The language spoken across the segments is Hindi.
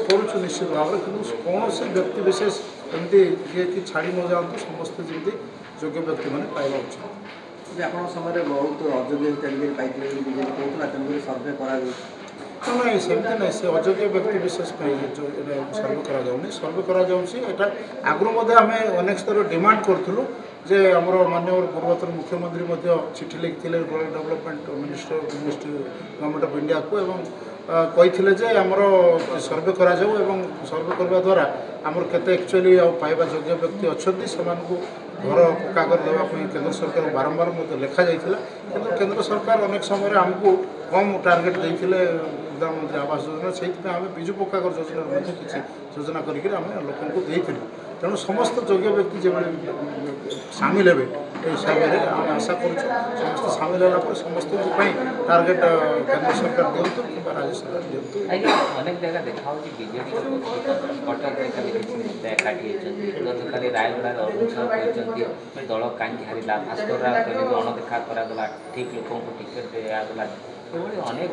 करुँ निश्चित भाव में कि कौन से व्यक्ति विशेष एमती ये कि छाड़ी न जातु समस्त जमी योग्य व्यक्ति मैंने पाइबा उचित। आप समय बहुत अयोग्य तेणुक पाई कहूला तेणुक सर्वे करा नहीं सेमती ना से अयोग्य व्यक्ति विशेष सर्वे करा सर्वे करा आगुरी आम अनेक स्तर डिमांड करूँ जे आमर माननीय पूर्वतन मुख्यमंत्री चिठी लिखी rural development ministry government of India को कही जे आमर सर्वे करा सर्वे करने द्वारा आमर केते एक्चुअली पाइबा योग्य व्यक्ति अच्छा से घर पक्का कर देवाई केंद्र सरकार बारंबार लिखा जाता कि केंद्र सरकार अनेक समय आमको कम टार्गेट देते प्रधानमंत्री आवास योजना से आम विजु पक्काघर योजना किसी योजना करके लोक देलु तेणु समस्त योग्य व्यक्ति जो सामिल हे हिसाब से आम आशा करुँ समस्त सामिल होगा समस्त टार्गेट केंद्र सरकार दिंतु कि राज्य सरकार दिंतु। अनेक जगह देखा बीजेडी कटक एकाठी गतकाली रायगड़ा अरुण साहू दल कहीं हारा भास्कर राव कहले अणदेखा कराला ठीक लोक टिकेट दिगला अनेक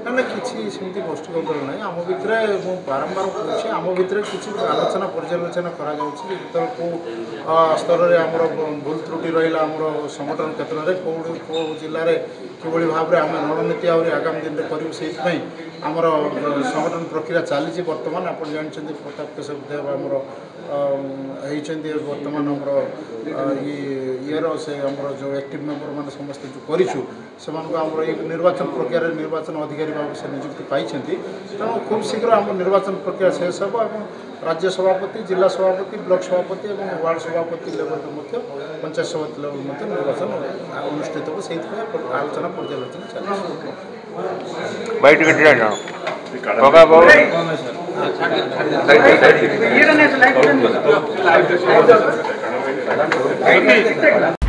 ना कि सेमती गोष्ठी गंदल ना आम भितर मुझे बारंबार कहूँ आम भितर किसी आलोचना पर्यालोचना करा कौ स्तर में आमर भूल त्रुटि रहा आमर संगठन क्षेत्र में कौ जिले में कि भाव में आम रणनीति आगामी दिन में करूँ से आमर संगठन प्रक्रिया चली बर्तमान आप जानते प्रताप केशव देव आमर होती बर्तमान आमर ईयर से आमर जो एक्टिव मेंबर मैंने समस्त जो करूँ से निर्वाचन प्रक्रिया निर्वाचन अधिकारी भाव से नियुक्ति पाई तेणु खूब शीघ्र आम निर्वाचन प्रक्रिया शेष हो राज्य सभापति जिला सभापति ब्लॉक सभापति और वार्ड सभापति लेवल पंचायत सभापति लेवल निर्वाचन अनुष्ठित हो से आलोचना पर्यालोचना चलिए।